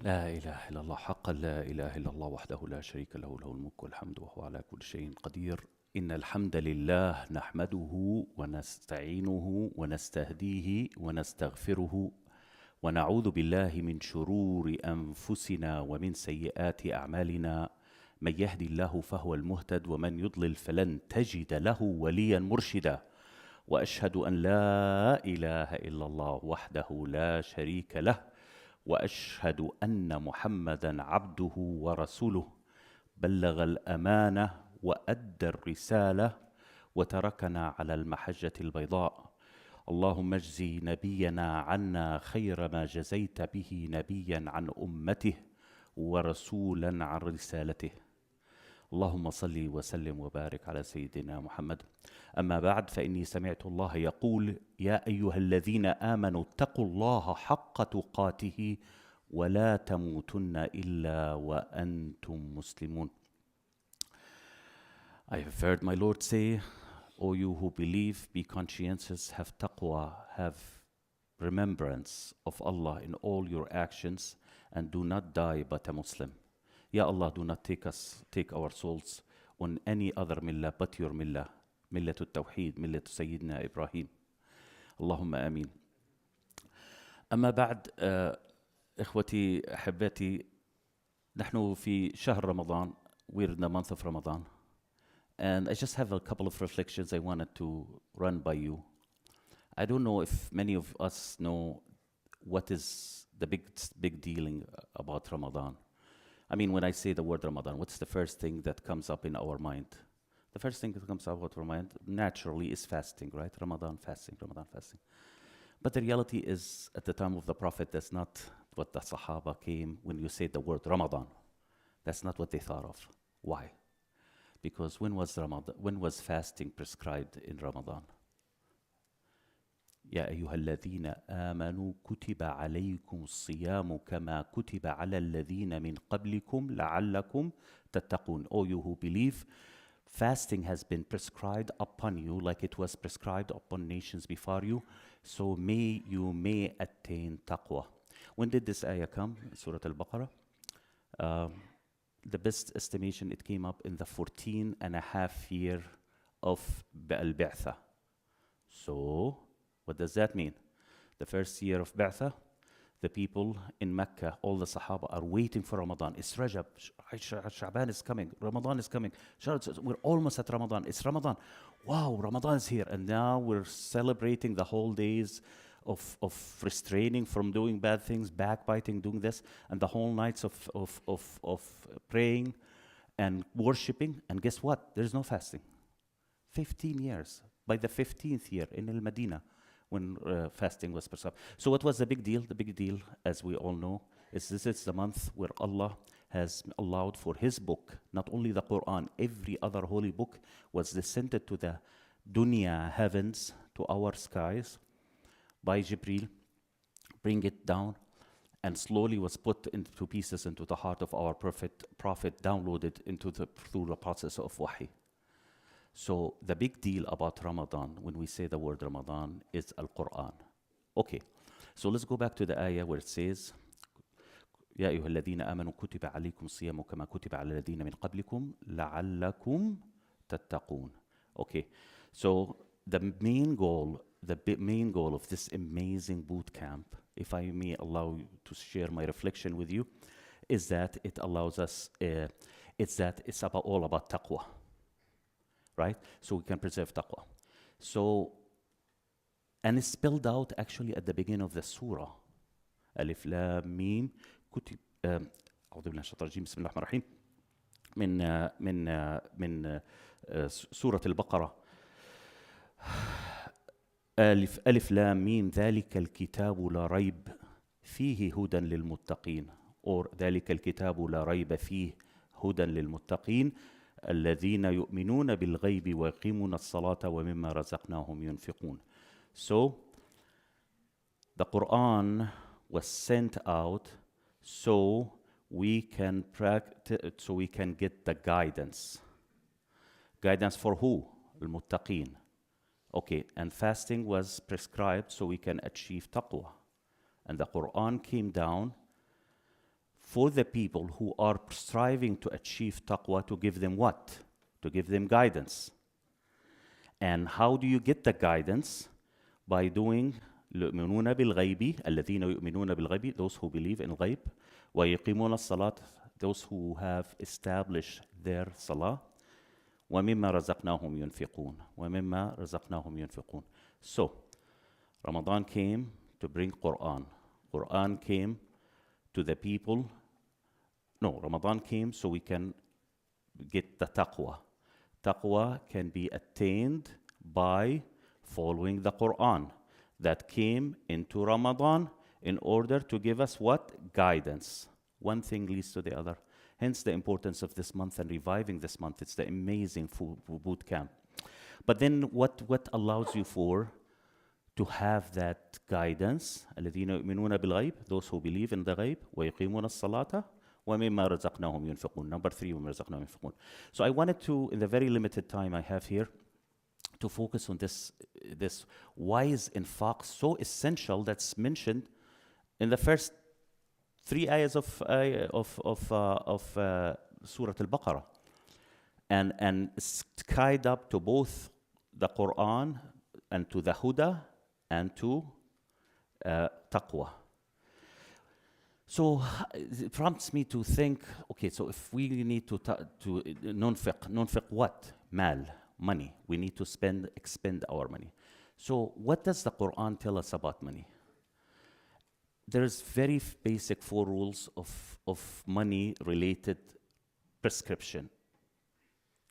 لا إله إلا الله حقا لا إله إلا الله وحده لا شريك له له الملك والحمد وهو على كل شيء قدير إن الحمد لله نحمده ونستعينه ونستهديه ونستغفره ونعوذ بالله من شرور أنفسنا ومن سيئات أعمالنا من يهدي الله فهو المهتد ومن يضلل فلن تجد له وليا مرشدا وأشهد أن لا إله إلا الله وحده لا شريك له وأشهد أن محمدًا عبده ورسوله بلغ الأمانة وأدى الرسالة وتركنا على المحجة البيضاء اللهم اجزِ نبينا عنا خير ما جزيت به نبيًا عن أمته ورسولًا عن رسالته اللهم صل وسلم وبارك على سيدنا محمد أما بعد فإني سمعت الله يقول يا أيها الذين آمنوا اتقوا الله حق تقاته ولا تموتن إلا وأنتم مسلمون. I have heard my Lord say, O you who believe, be conscientious, have taqwa, have remembrance of Allah in all your actions, and do not die but a Muslim. Ya Allah, do not take our souls on any other millah but your millah, millatul tawheed, millatul Sayyidina Ibrahim. Allahumma ameen. أما بعد إخوتي أحبتي نحن في شهر رمضان. We're in the month of Ramadan. And I just have a couple of reflections I wanted to run by you. I don't know if many of us know what is the big deal about Ramadan. I mean, when I say the word Ramadan, what's the first thing that comes up in our mind? The first thing that comes up in our mind, naturally, is fasting, right? Ramadan fasting. But the reality is, at the time of the Prophet, that's not what the Sahaba came when you say the word Ramadan. That's not what they thought of. Why? Because when was fasting prescribed in Ramadan? يا أيها الذين آمنوا كتب عليكم الصيام كما كتب على الذين من قبلكم لعلكم تتقون. O you who believe, fasting has been prescribed upon you like it was prescribed upon nations before you, so you may attain taqwa. When did this ayah come? Surah Al-Baqarah. The best estimation, it came up in the 14 and a half year of Al-Bi'tha. So, what does that mean? The first year of Ba'tha, the people in Mecca, all the Sahaba are waiting for Ramadan. It's Rajab, Sha'ban is coming, Ramadan is coming. We're almost at Ramadan, it's Ramadan. Wow, Ramadan is here. And now we're celebrating the whole days of restraining from doing bad things, backbiting, doing this, and the whole nights of praying and worshipping. And guess what? There's no fasting. 15 years. By the 15th year in Al-Medina, when fasting was prescribed. So what was the big deal? The big deal, as we all know, is this is the month where Allah has allowed for His book, not only the Quran, every other holy book was descended to the dunya heavens, to our skies, by Jibreel, bring it down, and slowly was put into pieces into the heart of our prophet downloaded through the process of wahi. So the big deal about Ramadan, when we say the word Ramadan, is Al-Quran. Okay, so let's go back to the ayah where it says, يا أيها الذين آمنوا كتب عليكم الصيام كما كتب على الذين من قبلكم لعلكم تتقون. Okay, so the main goal of this amazing boot camp, if I may allow you to share my reflection with you, is that it allows us, it's all about taqwa. Right? So we can preserve taqwa. So, and it's spelled out actually at the beginning of the surah. Alif Lam Mim كتب أعوذ بالله من الشيطان الرجيم بسم الله الرحمن الرحيم من سورة البقرة ألف لام ميم ذلك الكتاب لا ريب فيه هدى للمتقين or ذلك الكتاب لا ريب فيه هدى للمتقين الذين يؤمنون بالغيب ويقيمون الصلاة ومما رزقناهم ينفقون. So the Quran was sent out so we can get the guidance. Guidance for who? Al-Muttaqeen. Okay, and fasting was prescribed so we can achieve taqwa. And the Quran came down for the people who are striving to achieve taqwa, to give them what? To give them guidance. And how do you get the guidance? By doing يؤمنون بالغيب الذين يؤمنون بالغيب, those who believe in ghaib, ويقيمون الصلاة, those who have established their salah, ومما رزقناهم ينفقون, ومما رزقناهم ينفقون. So, Ramadan came to bring Quran. Quran came to the people. No, Ramadan came so we can get the taqwa. Taqwa can be attained by following the Quran that came into Ramadan in order to give us what? Guidance. One thing leads to the other. Hence the importance of this month and reviving this month. It's the amazing boot camp. But then what allows you to have that guidance? الذين يؤمنون بالغيب, those who believe in the ghaib, ويقيمون الصلاة, ومما رزقناهم ينفقون. Number 3, ومما رزقناهم ينفقون. So I wanted to, in the very limited time I have here, to focus on this why is infaq so essential that's mentioned in the first 3 ayahs of Surah Al-Baqarah, and it's tied up to both the Quran and to the Huda and to taqwa. So it prompts me to think, okay, so if we need to nunfiq what? Mal, money. We need to expend our money. So what does the Quran tell us about money? There's very basic 4 rules of money-related prescription,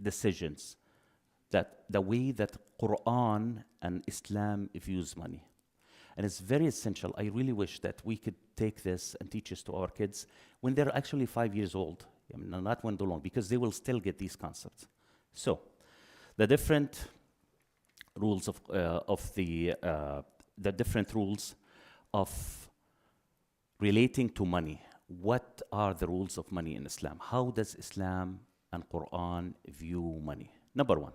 decisions, that the way that Quran and Islam views money. And it's very essential. I really wish that we could take this and teach this to our kids when they're actually 5 years old. I mean, not when they're long, because they will still get these concepts. So, the different rules the different rules of relating to money. What are the rules of money in Islam? How does Islam and Quran view money? Number 1,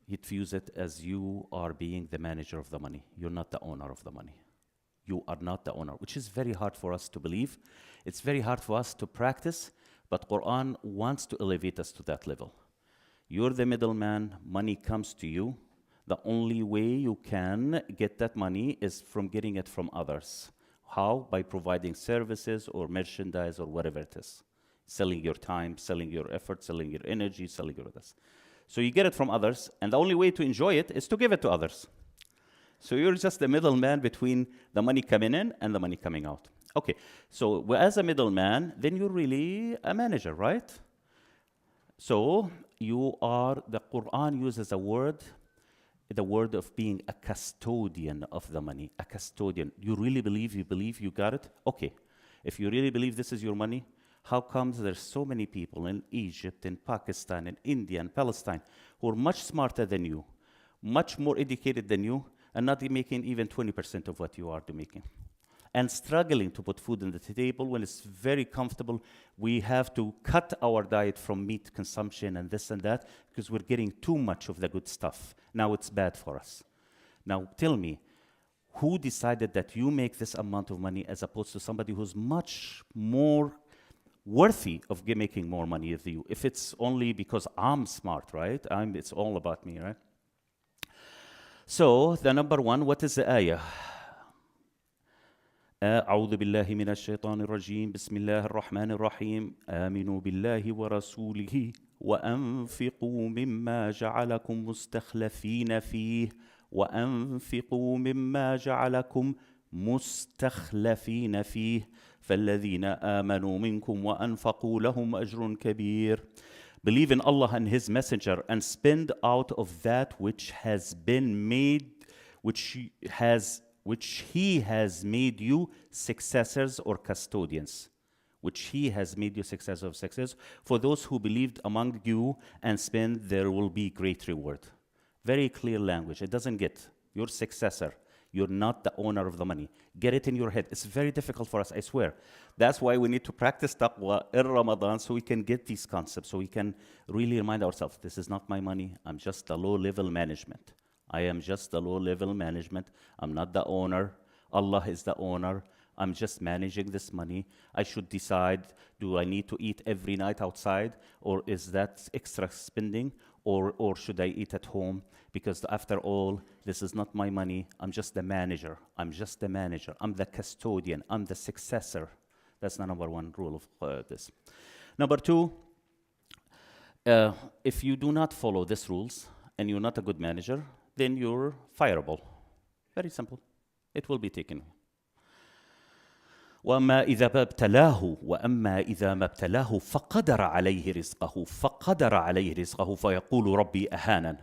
it views it as you are being the manager of the money. You're not the owner of the money. You are not the owner, which is very hard for us to believe. It's very hard for us to practice, but Quran wants to elevate us to that level. You're the middleman, money comes to you. The only way you can get that money is from getting it from others. How? By providing services or merchandise or whatever it is. Selling your time, selling your effort, selling your energy, selling your this. So you get it from others, and the only way to enjoy it is to give it to others. So you're just the middleman between the money coming in and the money coming out. Okay, so as a middleman, then you're really a manager, right? So the Quran uses the word of being a custodian of the money, a custodian. You really believe you got it? Okay, if you really believe this is your money, how comes there's so many people in Egypt, in Pakistan, in India, and Palestine who are much smarter than you, much more educated than you, and not making even 20% of what you are making? And struggling to put food on the table when it's very comfortable. We have to cut our diet from meat consumption and this and that because we're getting too much of the good stuff. Now it's bad for us. Now tell me, who decided that you make this amount of money as opposed to somebody who's much more worthy of making more money than you? If it's only because I'm smart, right? It's all about me, right? So the number 1, what is the ayah? أعوذ بالله من الشيطان الرجيم بسم الله الرحمن الرحيم آمنوا بالله ورسوله وأنفقوا مما جعلكم مستخلفين فيه وأنفقوا مما جعلكم مستخلفين فيه فالذين آمنوا منكم وأنفقوا لهم أجر كبير. Believe in Allah and His Messenger and spend out of that which has been made, which He has made you successors or custodians. Which He has made you successors or successors. For those who believed among you and spend, there will be great reward. Very clear language. It doesn't get your successor. You're not the owner of the money. Get it in your head. It's very difficult for us, I swear. That's why we need to practice taqwa in Ramadan so we can get these concepts, so we can really remind ourselves, this is not my money. I'm just a low-level management. I am just the low-level management. I'm not the owner. Allah is the owner. I'm just managing this money. I should decide, do I need to eat every night outside, or is that extra spending, or should I eat at home? Because after all, this is not my money. I'm just the manager. I'm just the manager. I'm the custodian. I'm the successor. That's the number one rule of this. Number two, if you do not follow these rules and you're not a good manager, then you're fireable. Very simple. It will be taken. وأما إذا ما ابتلاه فقدر عليه رزقه فيقول ربي أهانن.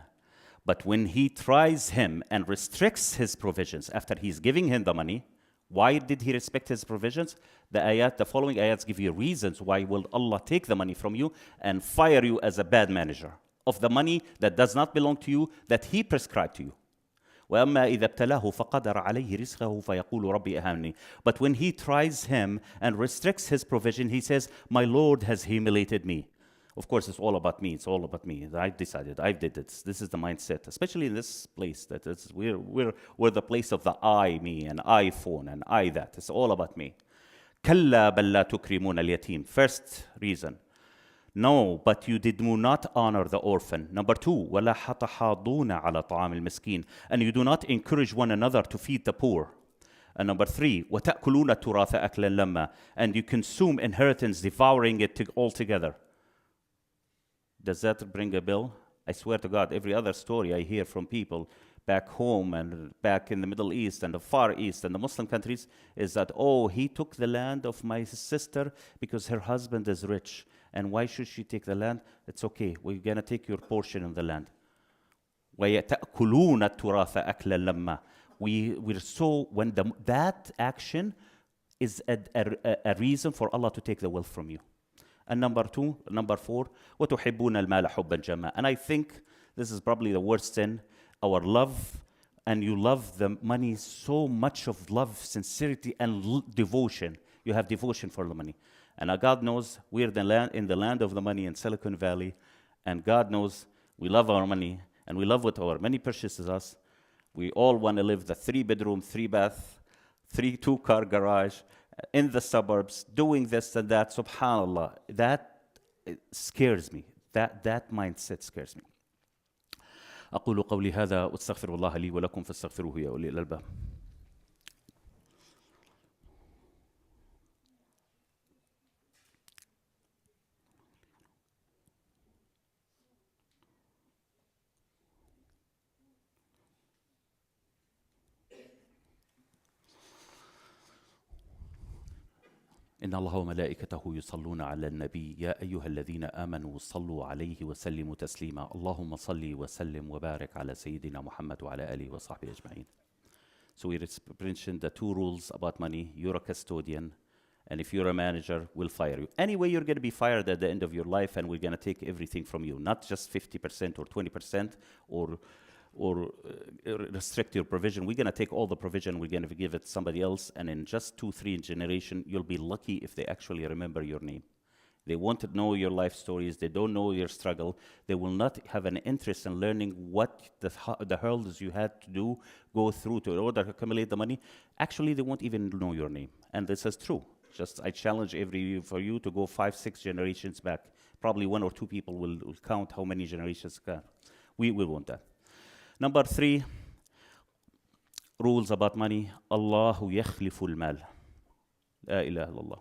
But when he tries him and restricts his provisions after he's giving him the money, why did he respect his provisions? The following ayats give you reasons why will Allah take the money from you and fire you as a bad manager of the money that does not belong to you, that he prescribed to you. وَأَمَّا إِذَا ابْتَلَاهُ فَقَدَرَ عَلَيْهِ رِزْقَهُ فَيَقُولُ رَبِّي أَهَانِّي. But when he tries him and restricts his provision, he says, my Lord has humiliated me. Of course, it's all about me. It's all about me. I decided. I did it. This is the mindset, especially in this place. That is, we're the place of the I, me, and iPhone, and I that. It's all about me. كَلَّا بَلْ لَا تُكْرِمُونَ الْيَتِيمِ. First reason. No, but you do not honor the orphan. Number two, وَلَا تَحَاضُونَ عَلَى طَعَامِ الْمِسْكِينِ. And you do not encourage one another to feed the poor. And number three, وَتَأْكُلُونَ التُّرَاثَ أَكْلًا لَمًّا. And you consume inheritance, devouring it all together. Does that bring a bill? I swear to God, every other story I hear from people back home and back in the Middle East and the Far East and the Muslim countries is that, oh, he took the land of my sister because her husband is rich. And why should she take the land? It's okay. We're going to take your portion of the land. وَيَتَأْكُلُونَ التُّرَاثَ أَكْلًا لَمًّا. We're so, when that action is a reason for Allah to take the wealth from you. And number four, وَتُحِبُّونَ الْمَالَ حُبًّا جَمًّا. And I think this is probably the worst sin, our love, and you love the money so much of love, sincerity, and devotion. You have devotion for the money. And God knows we're in the land of the money in Silicon Valley, and God knows we love our money, and we love what our money purchases us. We all want to live the 3-bedroom, 3-bath, 2-car garage, in the suburbs, doing this and that. Subhanallah, that scares me. That mindset scares me. أقول قولي هذا واستغفر الله لي ولكم فاستغفروه يا أولي الألباب. إن الله وملائكته يصلون على النبي يا أيها الذين آمنوا صلوا عليه وسلموا تسليما اللهم صل وسلم وبارك على سيدنا محمد وعلى آله وصحبه أجمعين. So we mentioned the two rules about money. You're a custodian, and if you're a manager, we'll fire you. Anyway, you're going to be fired at the end of your life, and we're going to take everything from you, not just 50% or 20% or restrict your provision. We're going to take all the provision, we're going to give it to somebody else, and in just 2-3 generations, you'll be lucky if they actually remember your name. They want to know your life stories. They don't know your struggle. They will not have an interest in learning what the hurdles you had to go through in order to accumulate the money. Actually, they won't even know your name. And this is true. Just I challenge for you to go 5-6 generations back. Probably 1 or 2 people will count how many generations can. We want that. Number 3, rules about money. Allahu yakhlifu al-mal. La ilaha illallah.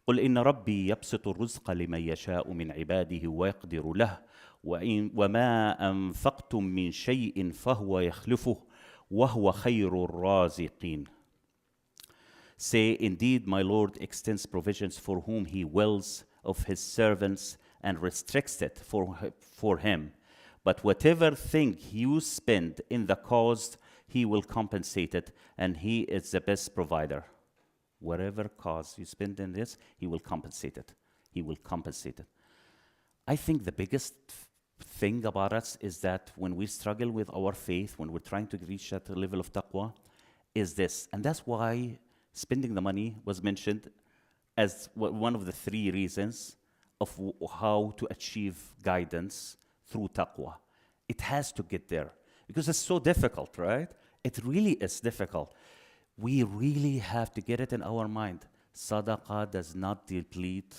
قل إن ربي يبسط الرزق لمن يشاء من عباده ويقدر له وما أنفقتم من شيء فهو يخلفه وهو خير الرازقين. Say, indeed, my Lord extends provisions for whom he wills of his servants and restricts it for him. But whatever thing you spend in the cause, he will compensate it, and he is the best provider. Whatever cause you spend in this, he will compensate it. He will compensate it. I think the biggest thing about us is that when we struggle with our faith, when we're trying to reach that level of taqwa, is this. And that's why spending the money was mentioned as one of the 3 reasons of how to achieve guidance through taqwa. It has to get there because it's so difficult, right? It really is difficult. We really have to get it in our mind. Sadaqah does not deplete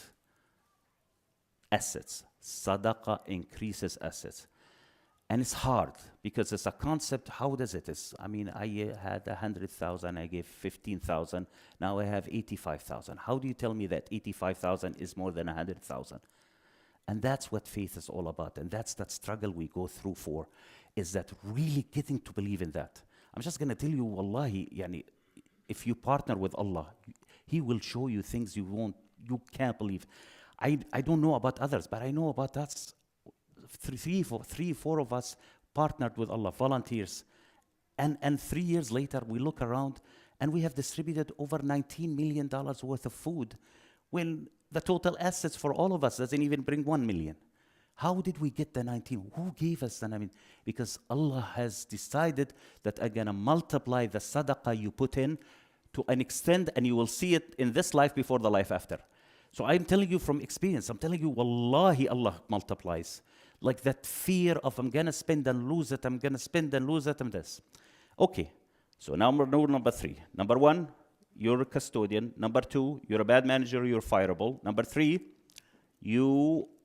assets. Sadaqah increases assets. And it's hard because it's a concept. How does it? I had 100,000, I gave 15,000, now I have 85,000. How do you tell me that 85,000 is more than 100,000? And that's what faith is all about. And that's that struggle we go through for, is that really getting to believe in that. I'm just going to tell you, wallahi, if you partner with Allah, He will show you things you can't believe. I don't know about others, but I know about us. Four of us partnered with Allah, volunteers. And 3 years later, we look around and we have distributed over $19 million worth of food when the total assets for all of us doesn't even bring 1 million. How did we get the 19? Who gave us the 19? Because Allah has decided that I'm going to multiply the sadaqah you put in to an extent, and you will see it in this life before the life after. So I'm telling you from experience, I'm telling you, wallahi, Allah multiplies. Like that fear of I'm going to spend and lose it, I'm going to spend and lose it, and this. Okay, so number 3. Number 1, you're a custodian. Number 2, you're a bad manager, you're fireable. Number 3,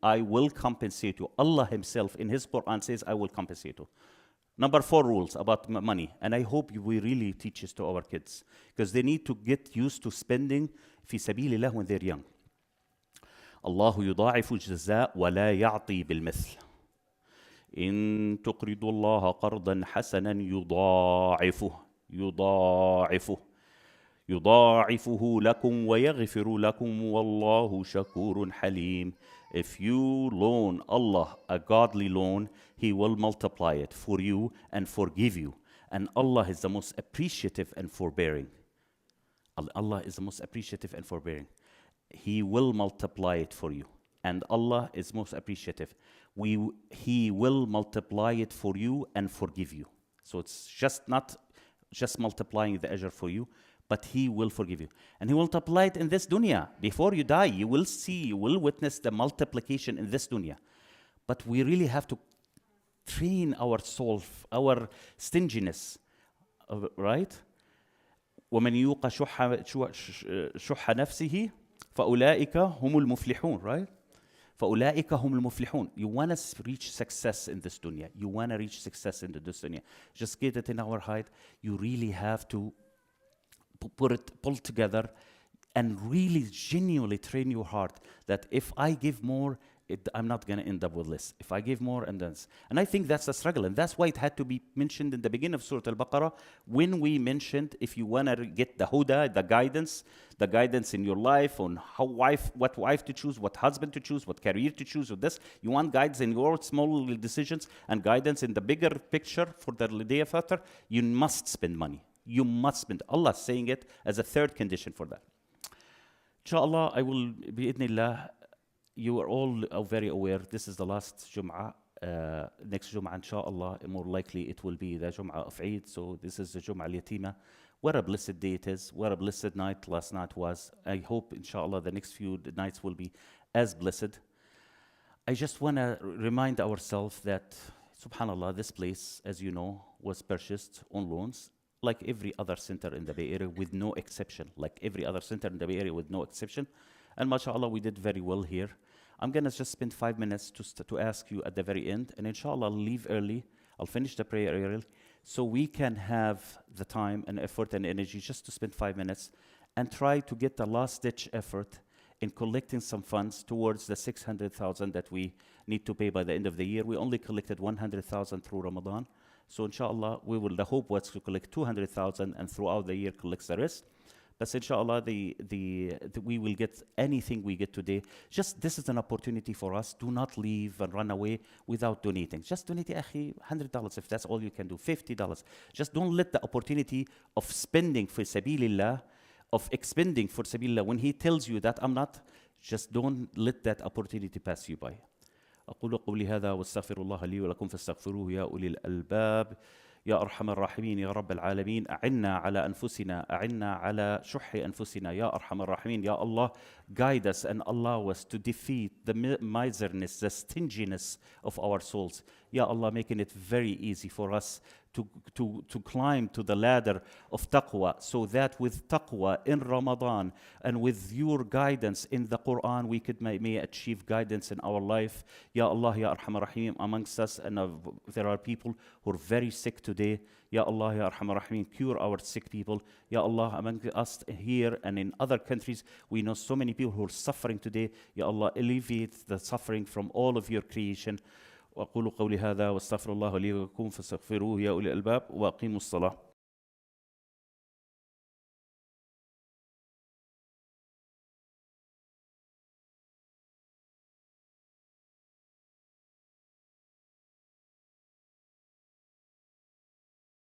I will compensate you. Allah Himself in His Quran says, I will compensate you. Number 4 rules about money. And I hope we really teach this to our kids, because they need to get used to spending fi sabilillah when they're young. الله يضاعف الجزاء ولا يعطي بالمثل. إن تقرضوا الله قرضا حسنا يضاعفه لكم ويغفر لكم والله شكور حليم. If you loan Allah a godly loan, He will multiply it for you and forgive you. And Allah is the most appreciative and forbearing. Allah is the most appreciative and forbearing. He will multiply it for you. And Allah is most appreciative. He will multiply it for you and forgive you. So it's just not just multiplying the ajr for you, but He will forgive you. And He will multiply it in this dunya. Before you die, you will see, you will witness the multiplication in this dunya. But we really have to train our soul, our stinginess, right? وَمَنْ يُوقَ شُحَّ نَفْسِهِ فَأُولَٰئِكَ هُمُ الْمُفْلِحُونَ, right? فَأُولَٰئِكَ هُمُ الْمُفْلِحُونَ. You want to reach success in this dunya. You want to reach success in this dunya. Just get it in our head. You really have to pull together and really genuinely train your heart that if I give more, I'm not going to end up with less. If I give more, and I think that's a struggle, and that's why it had to be mentioned in the beginning of Surah Al-Baqarah when we mentioned if you want to get the huda, the guidance in your life on what wife to choose, what husband to choose, what career to choose, or this. You want guidance in your small decisions and guidance in the bigger picture for the day of after. You must spend money. You must spend. Allah is saying it as a third condition for that. Inshallah, I will, bi'idhnillah, you are all very aware, this is the last Jummah. Next Jummah, inshallah, more likely it will be the Jummah of Eid. So this is the Jummah al-Yatima. What a blessed day it is. What a blessed night last night was. I hope, inshallah, the next few nights will be as blessed. I just want to remind ourselves that, subhanallah, this place, as you know, was purchased on loans, like every other center in the Bay Area, with no exception. Like every other center in the Bay Area with no exception. And mashallah, we did very well here. I'm going to just spend 5 minutes to ask you at the very end. And inshallah, I'll leave early. I'll finish the prayer early. So we can have the time and effort and energy just to spend 5 minutes and try to get the last-ditch effort in collecting some funds towards the 600,000 that we need to pay by the end of the year. We only collected 100,000 through Ramadan. So inshallah, the hope was to collect 200,000 and throughout the year collect the rest. But inshallah, we will get anything we get today. Just this is an opportunity for us. Do not leave and run away without donating. Just donate, $100 if that's all you can do, $50. Just don't let the opportunity of spending for sabilillah, of expending for sabilillah, when He tells you that I'm not, just don't let that opportunity pass you by. أقول قولي هذا واستغفر الله لي ولكم فاستغفروه يا أولي الألباب. يا أرحم الراحمين يا رب العالمين أعنا على أنفسنا أعنا على شح أنفسنا يا أرحم الراحمين. Ya Allah, guide us and allow us to defeat the miserness, the stinginess of our souls. Ya Allah, making it very easy for us to climb to the ladder of taqwa, so that with taqwa in Ramadan and with your guidance in the Quran, we could may achieve guidance in our life. Ya Allah, Ya Arhamar Rahim, amongst us, and there are people who are very sick today. Ya Allah, Ya Arhamar Rahim, cure our sick people. Ya Allah, among us here and in other countries, we know so many people who are suffering today. Ya Allah, alleviate the suffering from all of your creation. وأقول قولي هذا واستغفر الله لي ولكم فاستغفروه يا أولي الألباب وأقيموا الصلاة.